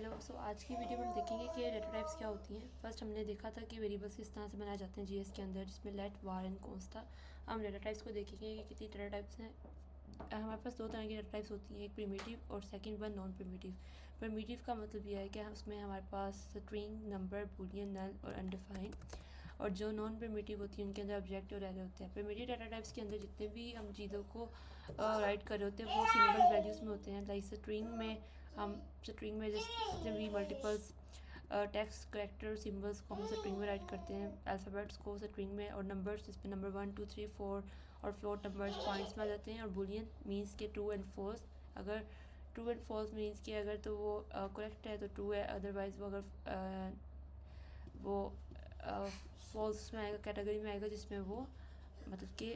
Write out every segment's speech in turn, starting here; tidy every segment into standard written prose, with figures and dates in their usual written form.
Hello. आज की video में हम देखेंगे कि डेटा टाइप्स क्या होती हैं। फर्स्ट हमने देखा था कि वेरिएबल्स किस तरह से बनाए जाते हैं जीएस के अंदर, जिसमें लेट वार एंड कॉन्स्ट था। हम डेटा टाइप्स को देखेंगे कि कितनी डेटा टाइप्स हैं। हमारे पास दो तरह की डेटा टाइप्स होती हैं, एक प्रिमिटिव और second one non primitive. Primitive का मतलब यह है कि उसमें हमारे पास स्ट्रिंग, नंबर, बूलियन, नल और अनडिफाइंड। और जो नॉन प्रिमिटिव होती है उनके अंदर ऑब्जेक्ट और एरर होते हैं। प्रिमिटिव डाटा टाइप्स के अंदर जितने भी हम चीज़ों को राइट कर रहे होते हैं वो सिंगल वैल्यूज़ में होते हैं। लाइक स्ट्रिंग में जितने भी मल्टीपल्स टेक्स्ट, कैरेक्टर, सिम्बल्स को हम स्ट्रिंग में राइट करते हैं, अल्फ़ाबेट्स को स्ट्रिंग में, और नंबर्स जिसमें नंबर 1 2 3 4 और फ्लोट नंबर्स पॉइंट्स में आ जाते हैं। और बुलियन मीन्स के ट्रू एंड फॉल्स। अगर ट्रू एंड फॉल्स मीन्स कि अगर तो वो करेक्ट है तो ट्रू है, अदरवाइज़ वो अगर वो फॉल्स में आएगा, कैटेगरी में आएगा जिसमें वो मतलब कि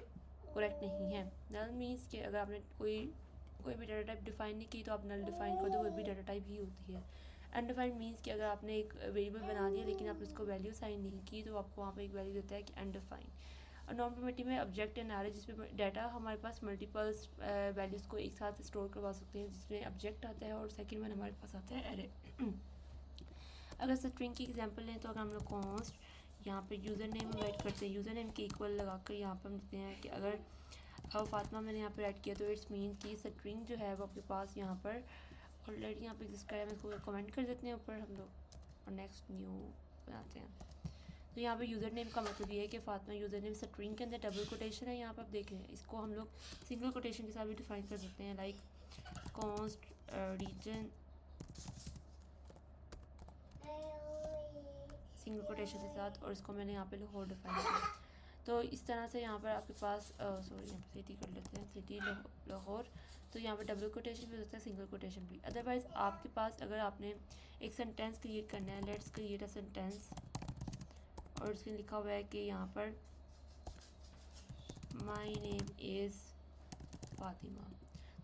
करेक्ट नहीं है। नल मीन्स कि अगर आपने कोई भी डाटा टाइप डिफाइन नहीं की तो आप नल डिफाइन कर दो, वो भी डाटा टाइप ही होती है। अनडिफाइंड मीन्स कि अगर आपने एक वेरिएबल बना दिया लेकिन आपने उसको वैल्यू साइन नहीं की तो आपको वहाँ पे एक वैल्यू देता है कि अनडिफाइंड। और नॉन प्रिमिटिव में ऑब्जेक्ट एंड एरे, जिसमें डाटा हमारे पास मल्टीपल्स वैल्यूज़ को एक साथ स्टोर करवा सकते हैं, जिसमें ऑब्जेक्ट आता है, और सेकंड वन हमारे पास आता है एरे। अगर स्ट्रिंग की एग्जांपल लें तो अगर हम लोग कॉन्स्ट यहाँ पे यूज़र नेम हम राइट करते हैं, यूज़र नेम के इक्वल लगाकर यहाँ पर हम देते हैं कि अगर फातिमा मैंने यहाँ पे राइट किया तो इट्स मीन कि स्ट्रिंग जो है वो आपके पास यहाँ पर ऑलरेडी यहाँ पे एग्जिस्ट कर रहा है। मैं इसको कमेंट कर देते हैं ऊपर हम लोग और नेक्स्ट न्यू बनाते हैं। तो यहाँ पे यूज़र नेम का मतलब ये है कि फातिमा यूज़र नेम स्ट्रिंग के अंदर डबल कोटेशन है। यहाँ पर आप देखें, इसको हम लोग सिंगल कोटेशन के साथ भी डिफाइन कर सकते हैं, like const region single quotation के साथ, और इसको मैंने यहाँ पे लाहौर डिफाइन किया। तो इस तरह से यहाँ पर आपके पास सॉरी यहाँ पर सिटी कर लेते हैं, सिटी लाहौर। तो यहाँ पर डबल कोटेशन भी हो सकता है, सिंगल कोटेशन भी। अदरवाइज़ आपके पास अगर आपने एक सेंटेंस क्रिएट करना है, लेट्स क्रिएट अ सेंटेंस, और उसमें लिखा हुआ है कि यहाँ पर माई नेम इज़ फातिमा।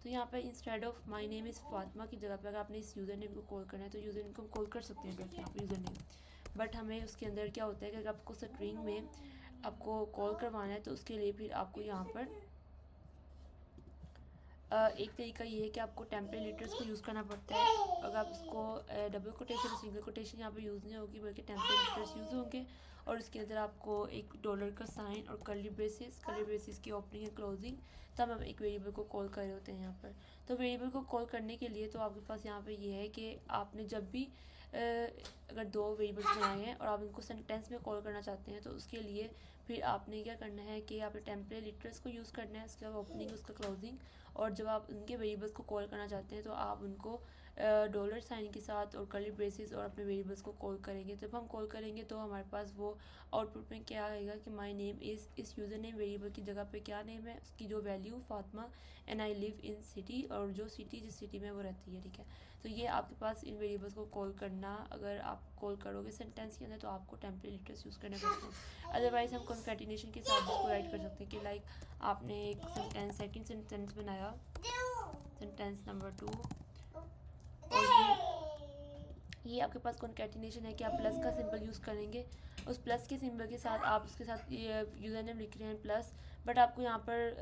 तो यहाँ पर instead of my name is Fatima की जगह पर अगर आपने इस यूज़र नेम को कॉल करना है तो यूज़र नेम को कॉल कर सकते हैं डायरेक्ट यहाँ पर यूज़र नेम। बट हमें उसके अंदर क्या होता है कि अगर आपको स्ट्रिंग में आपको कॉल करवाना है तो उसके लिए फिर आपको यहाँ पर एक तरीका ये है कि आपको टेम्परेरी लीटर्स को यूज़ करना पड़ता है। अगर आप उसको डबल कोटेशन सिंगल कोटेशन यहाँ पे यूज़ नहीं होगी, बल्कि टेम्परेरी लीटर्स यूज़ होंगे। और इसके अंदर आपको एक डॉलर का साइन और कर्ली ब्रेसेस की ओपनिंग एंड क्लोजिंग, तब हम एक वेरिएबल को कॉल कर रहे होते हैं यहाँ पर। तो वेरिएबल को कॉल करने के लिए तो आपके पास यहाँ पर ये है कि आपने जब भी अगर दो वेरिएबल्स बनाए हैं और आप उनको सेंटेंस में कॉल करना चाहते हैं तो उसके लिए फिर आपने क्या करना है कि आपने टेम्परेरी लीटर्स को यूज़ करना है, उसके बाद ओपनिंग उसका क्लोजिंग। और जब आप उनके वेरिएबल्स को कॉल करना चाहते हैं तो आप उनको डॉलर साइन के साथ और कर्ली ब्रेसेस और अपने वेरिएबल्स को कॉल करेंगे। जब हम कॉल करेंगे तो हमारे पास वो आउटपुट में क्या आएगा कि माई नेम इज़, इस यूज़र नेम वेरिएबल की जगह पे क्या नेम है, उसकी जो value Fatima, and I live in city, और जो सिटी जिस सिटी में वो रहती है। ठीक है, तो ये आपके पास इन वेरिएबल्स को कॉल करना, अगर आप कॉल करोगे सेंटेंस के अंदर तो आपको टेम्परेरी लीटर्स यूज़ करने पड़ते हैं। अदरवाइज़ हम कॉन्कैटिनेशन के साथ इसको राइट कर सकते हैं कि लाइक आपने एक सेंटेंस सेकंड सेंटेंस बनाया, सेंटेंस नंबर 2, और ये आपके पास कॉन्कैटिनेशन है कि आप प्लस का सिंबल यूज़ करेंगे। उस प्लस के सिंबल के साथ आप उसके साथ यूज़र नेम लिख रहे हैं प्लस, बट आपको यहाँ पर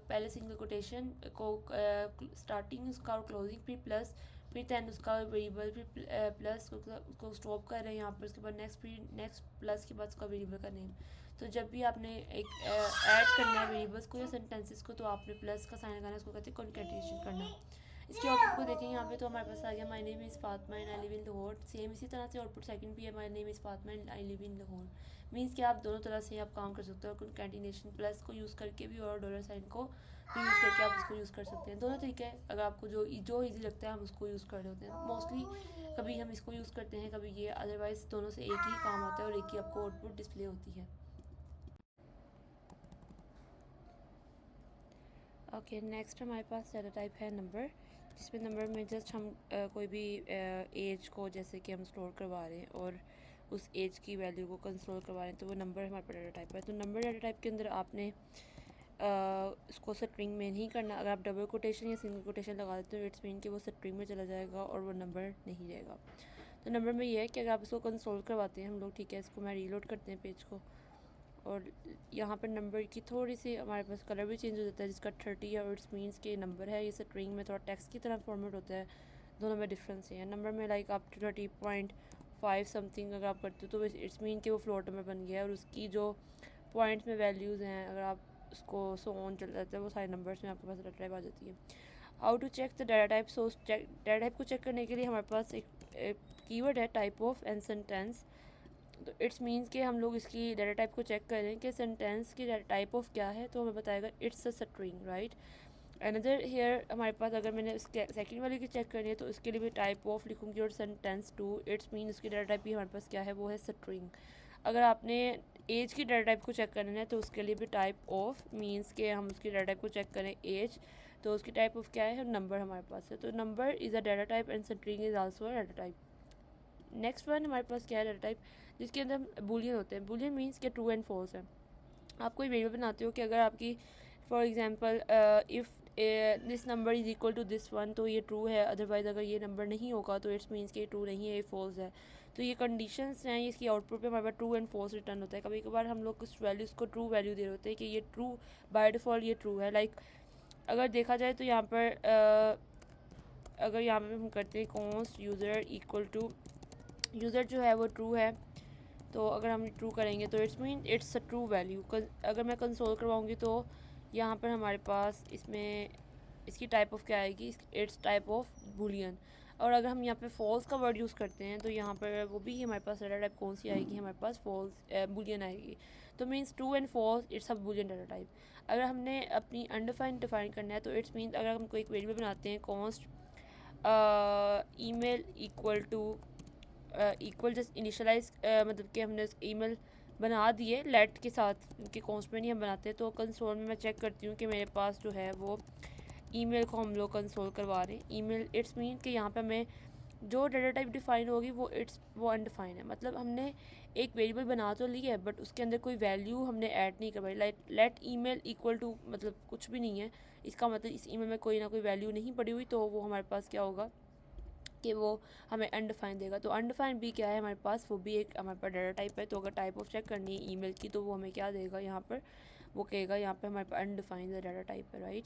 पहले सिंगल कोटेशन को स्टार्टिंग उसका और क्लोजिंग, फिर प्लस, फिर दैन उसका वेरिएबल, फिर प्लस उसको स्टॉप कर रहे हैं यहाँ पर, उसके बाद नेक्स्ट प्लस के बाद उसका वेरिएबल का नेम। तो जब भी आपने एक ऐड करना है वेरिएबल्स को या सेंटेंसेस को तो आपने प्लस का साइन लगाना है, उसको कहते हैं कॉन्कैटिनेशन करना। इसके आउटपुट को देखेंगे यहाँ पे तो हमारे पास आ गया my name is Fatima and I live in Lahore. Same इसी तरह से आउटपुट सेकंड भी है, my name is Fatima and I live in Lahore. Means कि आप दोनों तरह से आप काम कर सकते हो, और कॉन्कैटिनेशन प्लस को यूज़ करके भी और डॉलर साइन को भी यूज़ करके आप उसको यूज़ कर सकते हैं। दोनों तरीके हैं, अगर आपको जो ईजी लगता है हम उसको यूज़ कर रहे होते हैं। मोस्टली कभी हम इसको यूज़ करते हैं, कभी ये, अदरवाइज़ दोनों से एक ही काम आता है और एक ही आपको आउटपुट डिस्प्ले होती है। ओके, नेक्स्ट हमारे पास डाटा टाइप है नंबर, जिसमें नंबर में जस्ट हम कोई भी एज को जैसे कि हम स्टोर करवा रहे हैं और उस एज की वैल्यू को कंट्रोल करवा रहे हैं, तो वो नंबर हमारे पास डाटा टाइप है। तो नंबर डाटा टाइप के अंदर आपने उसको स्ट्रिंग में नहीं करना। अगर आप डबल कोटेशन या सिंगल कोटेशन लगा देते हो इट्स मीन कि वो स्ट्रिंग में चला जाएगा और वो नंबर नहीं रहेगा। तो नंबर में ये है कि अगर आप इसको कंट्रोल करवाते हैं हम लोग, ठीक है, इसको मैं रीलोड करते हैं पेज को, और यहाँ पर नंबर की थोड़ी सी हमारे पास कलर भी चेंज हो जाता है, जिसका 30 है और इट्स मीन्स के नंबर है। ये स्ट्रिंग में थोड़ा टेक्स्ट की तरह फॉर्मेट होता है, दोनों में डिफरेंस है। नंबर में लाइक आप 30.5 समथिंग अगर आप करते हो तो इट्स मीन कि वो फ्लोट में बन गया है, और उसकी जो पॉइंट्स में वैल्यूज़ हैं अगर आप उसको सो ऑन चल जाता है वो सारे नंबर्स में आपके पास डाटा टाइप आ जाती है। How to check the data type. So data type को चेक करने के लिए हमारे पास एक कीवर्ड है टाइप ऑफ एंड सेंटेंस। तो इट्स मीन्स कि हम लोग इसकी डाटा टाइप को चेक करें कि सेंटेंस की टाइप ऑफ क्या है, तो हमें बताएगा it's a string, right. Another here हमारे पास अगर मैंने उसके सेकंड वाले की चेक करनी है तो इसके लिए भी टाइप ऑफ लिखूंगी और सेंटेंस टू। इट्स मीन उसकी डाटा टाइप भी हमारे पास क्या है, वो है स्ट्रिंग। अगर आपने एज की डाटा टाइप को चेक करना है तो उसके लिए भी टाइप ऑफ मीन्स के हम उसकी डाटा टाइप को चेक करें एज, तो उसकी टाइप ऑफ क्या है, नंबर हमारे पास है। तो number is a data type and string is also a data type. Next one हमारे पास क्या है, डाटा टाइप जिसके अंदर बूलियन होते हैं। बूलियन मीन्स के ट्रू एंड फॉल्स है। आप कोई वेरिएबल बनाते हो कि अगर आपकी for example if this number is equal to this one तो ये ट्रू है, अदरवाइज़ अगर ये नंबर नहीं होगा तो इट्स मीन्स कि ये ट्रू नहीं है, ये फॉल्स है। तो ये कंडीशंस हैं, इसकी आउटपुट पे हमारे पास ट्रू एंड फॉल्स रिटर्न होता है। कभी कभार हम लोग कुछ वैल्यूज़ को ट्रू वैल्यू दे रहे होते हैं कि ये ट्रू बाय डिफ़ॉल्ट ये ट्रू है। लाइक अगर देखा जाए तो यहाँ पर अगर यहाँ पर हम करते हैं const user equal to user जो है वो ट्रू है, तो अगर हम ट्रू करेंगे तो it's mean it's a true value. अगर मैं कंसोल करवाऊँगी तो यहाँ पर हमारे पास इसमें इसकी टाइप ऑफ क्या आएगी, इट्स टाइप ऑफ बूलियन। और अगर हम यहाँ पे फॉल्स का वर्ड यूज़ करते हैं तो यहाँ पर वो भी हमारे पास डाटा टाइप कौन सी आएगी, हमारे पास फॉल्स बूलियन आएगी। तो means true and false it's a boolean data type. अगर हमने अपनी अनडिफाइंड डिफाइन करना है तो इट्स मीन अगर हम कोई एक वेरिएबल बनाते हैं const email equal to equal just initialize मतलब कि हमने ईमेल बना दिए लेट के साथ, क्योंकि कॉन्स्ट में नहीं हम बनाते। तो कंसोल में मैं चेक करती हूँ कि मेरे पास जो है वो ईमेल को हम लोग कंसोल करवा रहे हैं ईमेल। इट्स मीन कि यहाँ पे हमें जो डाटा टाइप डिफाइन होगी वो अनडिफाइन है। मतलब हमने एक वेरिएबल बना तो ली है बट उसके अंदर कोई वैल्यू हमने ऐड नहीं करवाई। लेट ईमेल इक्वल टू मतलब कुछ भी नहीं है, इसका मतलब इस ईमेल में कोई ना कोई वैल्यू नहीं पड़ी हुई, तो वो हमारे पास क्या होगा कि वो हमें अनडिफाइन देगा। तो अनडिफाइन भी क्या है हमारे पास, वो भी एक हमारे पास डाटा टाइप है। तो अगर टाइप ऑफ चेक करनी है ईमेल की तो वो हमें क्या देगा यहाँ पर, वो कहेगा यहाँ पे हमारे पास अनडिफाइंड डाटा टाइप है, राइट।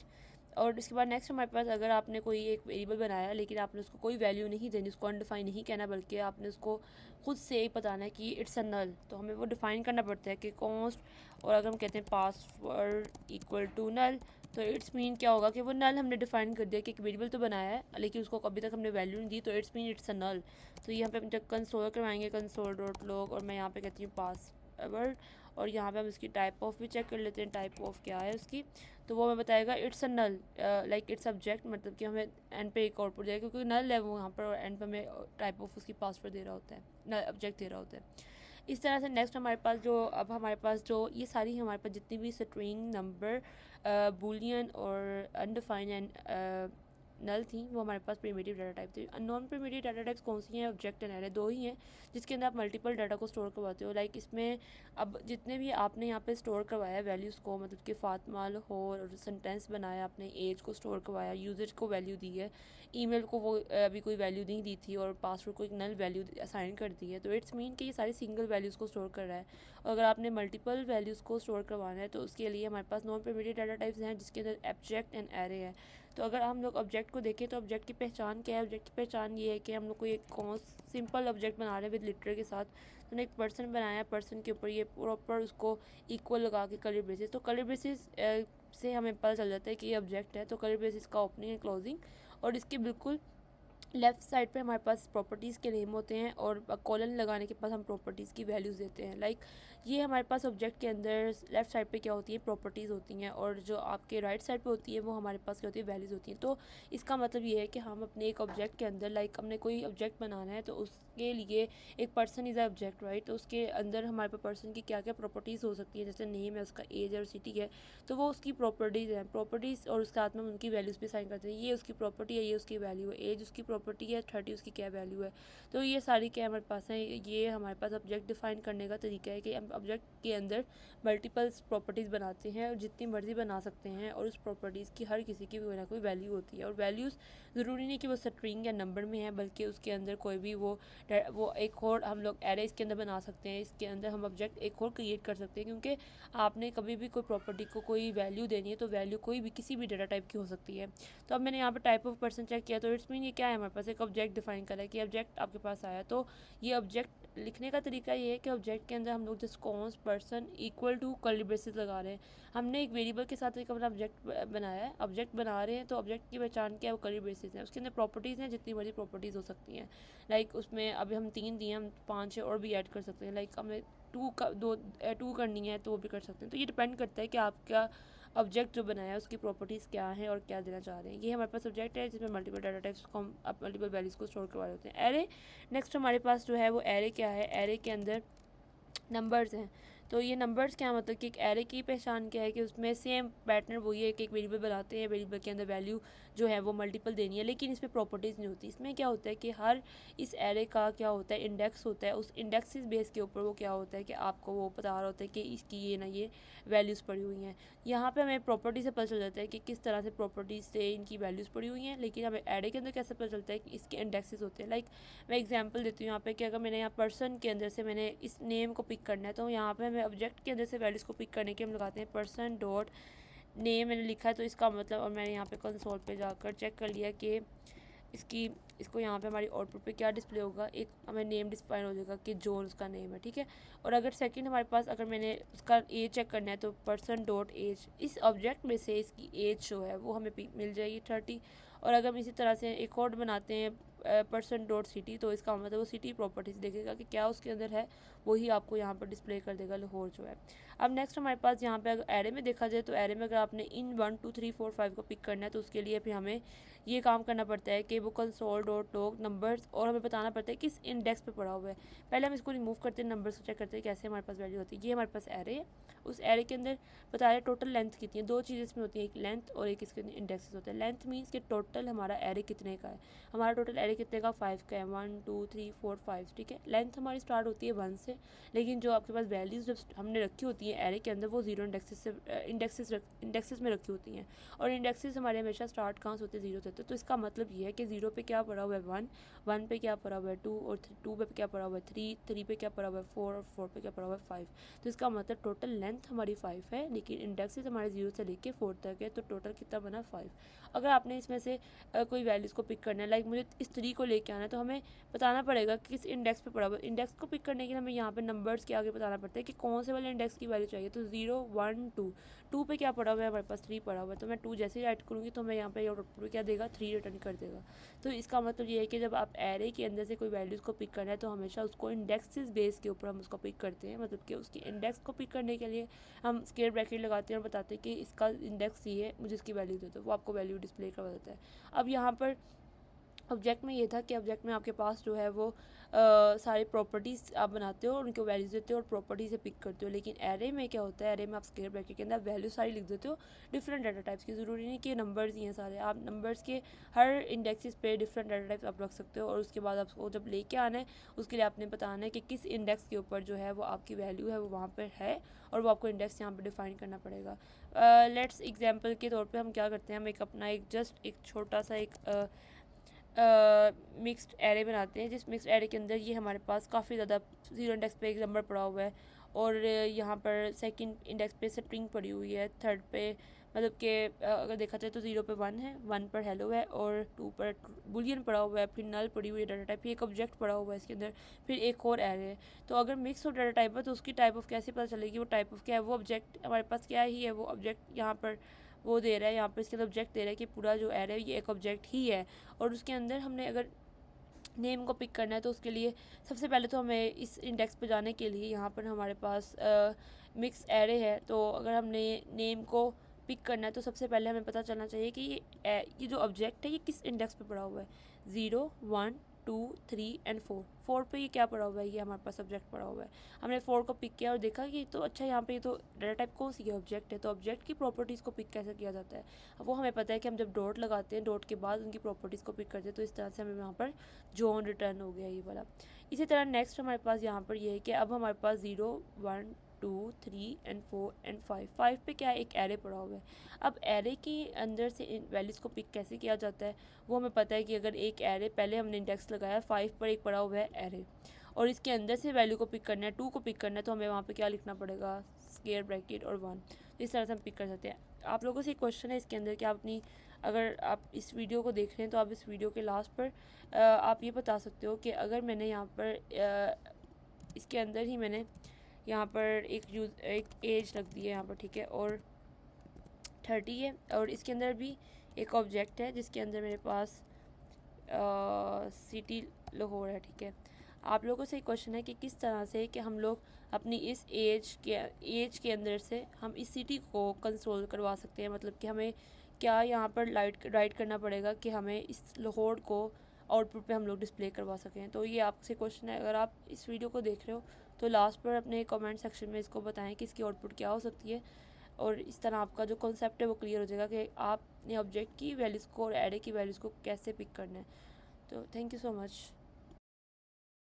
और इसके बाद नेक्स्ट हमारे पास अगर आपने कोई एक वेरिएबल बनाया लेकिन आपने उसको कोई वैल्यू नहीं देनी, उसको अनडिफाइन नहीं कहना बल्कि आपने उसको खुद से ही बताना है कि इट्स अ नल, तो हमें वो डिफाइन करना पड़ता है कि कॉन्स्ट, और अगर हम कहते हैं पासवर्ड इक्वल टू नल तो इट्स मीन क्या होगा कि वो नल हमने डिफाइन कर दिया कि एक वेरिएबल तो बनाया है लेकिन उसको अभी तक हमने वैल्यू नहीं दी, तो इट्स मीन इट्स अ नल। तो यहाँ पे हम जब कंसोल करवाएंगे कंसोल डॉट लॉग और मैं यहाँ पे कहती हूँ पासवर्ड, और यहाँ पे हम इसकी टाइप ऑफ भी चेक कर लेते हैं टाइप ऑफ क्या है उसकी। तो वो हमें बताएगा it's a null like it's subject, मतलब कि हमें एंड पे एक आउटपुट देगा क्योंकि नल है वो यहाँ पर, एंड पे हमें टाइप ऑफ उसकी पासवर्ड दे रहा होता है, नल ऑब्जेक्ट दे रहा होता है। इस तरह से नेक्स्ट हमारे पास जो अब हमारे पास जो ये सारी हमारे पास जितनी भी स्ट्रिंग नंबर बूलियन और अनडिफाइन एंड नल थी वो हमारे पास प्रिमिटिव डाटा टाइप थी। नॉन प्रिमिटिव डाटा टाइप्स कौन सी हैं, ऑब्जेक्ट एंड एरे, दो ही हैं जिसके अंदर आप मल्टीपल डाटा को स्टोर करवाते हो। लाइक इसमें अब जितने भी आपने यहाँ पे स्टोर करवाया वैल्यूज़ को, मतलब कि फातिमा लाहौर और सेंटेंस बनाया, आपने एज को स्टोर करवाया, यूज़र को वैल्यू दी है, ईमेल को वो अभी कोई वैल्यू नहीं दी थी और पासवर्ड को एक नल वैल्यू असाइन कर दी है, तो इट्स मीन कि ये सारी सिंगल वैल्यूज़ को स्टोर कर रहा है। और अगर आपने मल्टीपल वैल्यूज़ को स्टोर करवाना है तो उसके लिए हमारे पास नॉन प्रिमिटिव डाटा टाइप्स हैं जिसके अंदर ऑब्जेक्ट एंड एरे है। तो अगर हम लोग ऑब्जेक्ट को देखें तो ऑब्जेक्ट की पहचान क्या है, ऑब्जेक्ट की पहचान ये है कि हम लोग कोई एक सिंपल ऑब्जेक्ट बना रहे हैं विद लिटर के साथ। तो हमने एक पर्सन बनाया, पर्सन के ऊपर ये प्रॉपर उसको इक्वल लगा के कलर बेसिस, तो कलर बेसिस से हमें पता चल जाता है कि ये ऑब्जेक्ट है। तो कलर बेसिस का ओपनिंग एंड क्लोजिंग, और इसके बिल्कुल लेफ़्ट साइड पे हमारे पास प्रॉपर्टीज़ के नेम होते हैं और कॉलन लगाने के पास हम प्रॉपर्टीज़ की वैल्यूज़ देते हैं। लाइक ये हमारे पास ऑब्जेक्ट के अंदर लेफ़्ट साइड पे क्या होती है, प्रॉपर्टीज़ होती हैं, और जो आपके राइट साइड पे होती है वो हमारे पास क्या होती है, वैल्यूज़ होती हैं। तो इसका मतलब ये है कि हम अपने एक ऑब्जेक्ट के अंदर लाइक हमने कोई ऑब्जेक्ट बनाना है तो उसके लिए एक person is a object, right. तो उसके अंदर हमारे पास पर्सन की क्या क्या प्रॉपर्टीज़ हो सकती है, जैसे नेम है, उसका एज है और सिटी है, तो वो उसकी प्रॉपर्टीज़ हैं, प्रॉपर्टीज़, और उसके साथ में उनकी वैल्यूज़ भी साइन करते हैं। ये उसकी प्रॉपर्टी है, ये उसकी वैल्यू है, एज उसकी प्रॉपर्टी है, 30 उसकी क्या वैल्यू है। तो ये सारी क्या हमारे पास है, ये हमारे पास ऑब्जेक्ट डिफाइन करने का तरीका है कि हम ऑब्जेक्ट के अंदर मल्टीपल्स प्रॉपर्टीज़ बनाते हैं और जितनी मर्जी बना सकते हैं, और उस प्रॉपर्टीज़ की हर किसी की कोई ना कोई वैल्यू होती है। और वैल्यूज़ ज़रूरी नहीं कि वो स्ट्रिंग या नंबर में है, बल्कि उसके अंदर कोई भी वो एक और हम लोग एरे इसके अंदर बना सकते हैं, इसके अंदर हम ऑब्जेक्ट एक और क्रिएट कर सकते हैं, क्योंकि आपने कभी भी कोई प्रॉपर्टी को कोई वैल्यू देनी है तो वैल्यू कोई भी किसी भी डाटा टाइप की हो सकती है। तो अब मैंने यहाँ पर टाइप ऑफ पर्सन चेक किया तो इट्स मीन ये क्या है हमारे हमारे पास एक ऑब्जेक्ट डिफाइन करा है कि ऑब्जेक्ट आपके पास आया। तो ये ऑब्जेक्ट लिखने का तरीका ये है कि ऑब्जेक्ट के अंदर हम लोग just const person equal to curly braces लगा रहे हैं। हमने एक वेरिएबल के साथ एक अपना ऑब्जेक्ट बनाया है, ऑब्जेक्ट बना रहे हैं, तो ऑब्जेक्ट की पहचान क्या है, वो कर्ली ब्रेसेस है। उसके अंदर प्रॉपर्टीज़ हैं, जितनी बड़ी प्रॉपर्टीज़ हो सकती हैं। लाइक उसमें अभी हम 3 दिए, हम 5 और भी ऐड कर सकते हैं। लाइक हमें 2 करनी है तो वो भी कर सकते हैं। तो ये डिपेंड करता है कि आपका ऑब्जेक्ट जो बनाया है उसकी प्रॉपर्टीज़ क्या हैं और क्या देना चाह रहे हैं। ये हमारे पास ऑब्जेक्ट है जिसमें मल्टीपल डाटा टाइप्स को हम मल्टीपल वैल्यूज़ को स्टोर करवा रहे होते हैं। एरे, नेक्स्ट हमारे पास जो है वो एरे क्या है, एरे के अंदर नंबर्स हैं। तो ये नंबर्स क्या मतलब कि एक एरे की पहचान क्या है कि उसमें सेम पैटर्न वही है कि एक वेरिएबल बनाते हैं, वेरिएबल के अंदर वैल्यू जो है वो मल्टीपल देनी है, लेकिन इसमें प्रॉपर्टीज़ नहीं होती। इसमें क्या होता है कि हर इस एरे का क्या होता है, इंडेक्स होता है। उस इंडेक्सिस बेस के ऊपर वो क्या होता है कि आपको वो बता रहा होता है कि इसकी ये ना ये वैल्यूज़ पड़ी हुई हैं। यहाँ पे हमें प्रॉपर्टी से पता चल जाता है कि किस तरह से प्रॉपर्टीज़ से इनकी वैल्यूज़ पड़ी हुई हैं, लेकिन हमें एरे के अंदर कैसे पता चलता है कि इसके इंडेक्सेस होते हैं। लाइक मैं एग्जांपल देती हूँ यहाँ पे कि अगर मैंने यहाँ पर्सन के अंदर से मैंने इस नेम को पिक करना है, तो यहाँ पे हमें ऑब्जेक्ट के अंदर से वैल्यूज़ को पिक करने के हम लगाते हैं पर्सन डॉट नेम। मैंने लिखा है तो इसका मतलब, और मैंने यहाँ पे कंसोल पे जाकर चेक कर लिया कि इसको यहाँ पे हमारी आउटपुट पे क्या डिस्प्ले होगा, एक हमें नेम डिस्प्ले हो जाएगा कि जॉन उसका नेम है, ठीक है। और अगर सेकंड हमारे पास अगर मैंने उसका एज चेक करना है तो पर्सन डॉट एज, इस ऑब्जेक्ट में से इसकी एज जो है वो हमें मिल जाएगी 30। और अगर हम इसी तरह से एक और बनाते हैं पर्सन डॉट सिटी, तो इसका मतलब वो सिटी प्रॉपर्टीज़ देखेगा कि क्या उसके अंदर है, वही आपको यहाँ पर डिस्प्ले कर देगा लाहौर जो है। अब नेक्स्ट हमारे पास यहाँ पे अगर एरे में देखा जाए तो एरे में अगर आपने इन 1 2 3 4 5 को पिक करना है तो उसके लिए फिर हमें ये काम करना पड़ता है कि वो कंसोल डॉट लॉग नंबर्स, और हमें बताना पड़ता है किस इंडेक्स पे पड़ा हुआ है। पहले हम इसको रिमूव करते हैं, नंबर्स को चेक करते हैं कैसे हमारे पास वैल्यू होती है। ये हमारे पास एरे है, उस एरे के अंदर बता रहे टोटल लेंथ कितनी है। 2 चीज़ें इसमें होती हैं, एक लेंथ और एक इसके अंदर इंडेक्सेस होते हैं। लेंथ मीन्स कि टोटल हमारा एरे कितने का है, हमारा टोटल एरे कितने का 5 का है, 1 2 3 4 5, ठीक है। लेंथ हमारी स्टार्ट होती है 1 से, लेकिन जो आपके पास वैल्यूज़ जब हमने रखी होती हैं एरे के अंदर वो 0 इंडेक्सेस में रखी होती हैं। और इंडेक्सेस हमारे हमेशा स्टार्ट कहाँ से होते हैं, 0 से होते हैं। तो इसका मतलब ये है कि 0 पे क्या पड़ा हुआ है 1, 1 पे क्या पड़ा हुआ है 2, और 2 पे क्या पड़ा हुआ है 3, 3 पे क्या पड़ा हुआ है 4, और 4 पे क्या पड़ा हुआ है 5। तो इसका मतलब टोटल लेंथ हमारी 5 है, लेकिन इंडेक्सेस हमारे 0 से लेके 4 तक है, तो टोटल कितना बना 5। अगर आपने इसमें से कोई वैल्यूज़ को पिक करना है, लाइक मुझे इस 3 को लेके आना है, तो हमें बताना पड़ेगा कि किस इंडेक्स पे पड़ा हुआ है। इंडेक्स को पिक करने के लिए हमें यहाँ पे नंबर्स के आगे बताना पड़ता है कि कौन से वाले इंडेक्स की वैल्यू चाहिए। तो 0 1 2, 2 पे क्या पड़ा हुआ है हमारे पास 3 पड़ा हुआ है, तो मैं 2 जैसे ही ऐड करूँगी तो मैं यहाँ पे आउटपुट क्या देगा 3 रिटर्न कर देगा। तो इसका मतलब ये है कि जब आप एरे के अंदर से कोई वैल्यूज़ को पिक करना है तो हमेशा उसको इंडेक्सेस बेस के ऊपर हम उसको पिक करते हैं। मतलब कि उसकी इंडेक्स को पिक करने के लिए हम स्क्वायर ब्रैकेट लगाते हैं और बताते हैं कि इसका इंडेक्स ये है, मुझे इसकी वैल्यू दे दो, वो आपको वैल्यू डिस्प्ले करवा देता है। अब यहाँ पर ऑब्जेक्ट में ये था कि ऑब्जेक्ट में आपके पास जो है वो सारी प्रॉपर्टीज़ आप बनाते हो और उनको वैल्यूज देते हो और प्रॉपर्टी से पिक करते हो। लेकिन एरे में क्या होता है, एरे में आप स्क्वायर ब्रैकेट के अंदर वैल्यू सारी लिख देते हो डिफरेंट डाटा टाइप्स की। ज़रूरी नहीं कि नंबर्स ही हैं सारे, आप नंबर्स के हर इंडेक्सेस पे डिफरेंट डाटा टाइप्स आप रख सकते हो। और उसके बाद आपको जब लेके आना है उसके लिए आपने बताना है कि किस इंडेक्स के ऊपर जो है वो आपकी वैल्यू है वो वहाँ पर है, और वो आपको इंडेक्स यहाँ पर डिफाइन करना पड़ेगा। लेट्स एग्जाम्पल के तौर पर हम क्या करते हैं, हम एक अपना एक छोटा सा एक मिक्स्ड एरे बनाते हैं, जिस मिक्स्ड एरे के अंदर ये हमारे पास काफ़ी ज़्यादा 0 इंडेक्स पे एक नंबर पड़ा हुआ है, और यहाँ पर सेकंड इंडेक्स पे स्ट्रिंग पड़ी हुई है, थर्ड पे मतलब कि अगर देखा जाए तो 0 पे 1 है, 1 पर हेलो है, और 2 पर बुलियन पड़ा हुआ है, फिर नल पड़ी हुई है डाटा टाइप, फिर एक ऑब्जेक्ट पड़ा हुआ है इसके अंदर, फिर एक और एरे है। तो अगर मिक्स ऑफ डाटा टाइप है तो उसकी टाइप ऑफ कैसे पता चलेगी, वो टाइप ऑफ क्या है, वो ऑब्जेक्ट हमारे पास क्या ही है, वो ऑब्जेक्ट यहाँ पर वो दे रहा है, यहाँ पर इसके अंदर ऑब्जेक्ट दे रहा है कि पूरा जो एरे है ये एक ऑब्जेक्ट ही है। और उसके अंदर हमने अगर नेम को पिक करना है तो उसके लिए सबसे पहले तो हमें इस इंडेक्स पे जाने के लिए यहाँ पर हमारे पास मिक्स एरे है, तो अगर हमने नेम को पिक करना है तो सबसे पहले हमें पता चलना चाहिए कि ये जो ऑब्जेक्ट है ये किस इंडेक्स पे पड़ा हुआ है। 0 1 2 3 एंड 4 पे ये क्या पड़ा हुआ है, ये हमारे पास ऑब्जेक्ट पड़ा हुआ है। हमने 4 को पिक किया और देखा कि तो अच्छा यहाँ पे ये तो डाटा टाइप कौन सी है, ऑब्जेक्ट है, तो ऑब्जेक्ट की प्रॉपर्टीज़ को पिक कैसे किया जाता है अब वो हमें पता है कि हम जब डॉट लगाते हैं डॉट के बाद उनकी प्रॉपर्टीज़ को पिक करते हैं, तो इस तरह से हमें यहाँ पर जॉन रिटर्न हो गया ये वाला। इसी तरह नेक्स्ट हमारे पास यहाँ पर ये है कि अब हमारे पास 0 1 2 3 एंड 4 एंड 5 पे क्या है, एक एरे पड़ा हुआ है। अब एरे के अंदर से इन वैल्यूज़ को पिक कैसे किया जाता है वो हमें पता है कि अगर एक एरे पहले हमने इंडेक्स लगाया 5 पर एक पड़ा हुआ है एरे, और इसके अंदर से वैल्यू को पिक करना है 2 को पिक करना है, तो हमें वहाँ पे क्या लिखना पड़ेगा, स्क्वायर ब्रैकेट और 1। तो इस तरह से हम पिक कर सकते हैं। आप लोगों से एक क्वेश्चन है इसके अंदर कि आप अपनी अगर आप इस वीडियो को देख रहे हैं तो आप इस वीडियो के लास्ट पर आप ये बता सकते हो कि अगर मैंने यहाँ पर इसके अंदर ही मैंने यहाँ पर एक एज रख दी है यहाँ पर, ठीक है, और 30 है, और इसके अंदर भी एक ऑब्जेक्ट है जिसके अंदर मेरे पास सिटी लाहौर है, ठीक है। आप लोगों से एक क्वेश्चन है कि किस तरह से कि हम लोग अपनी इस एज के अंदर से हम इस सिटी को कंट्रोल करवा सकते हैं, मतलब कि हमें क्या यहाँ पर राइट करना पड़ेगा कि हमें इस लाहौर को आउटपुट पे हम लोग डिस्प्ले करवा सकें। तो ये आपसे क्वेश्चन है, अगर आप इस वीडियो को देख रहे हो तो लास्ट पर अपने कमेंट सेक्शन में इसको बताएं कि इसकी आउटपुट क्या हो सकती है, और इस तरह आपका जो कॉन्सेप्ट है वो क्लियर हो जाएगा कि आपने ऑब्जेक्ट की वैल्यूज़ को और एरे की वैल्यूज़ को कैसे पिक करना है। तो थैंक यू सो मच।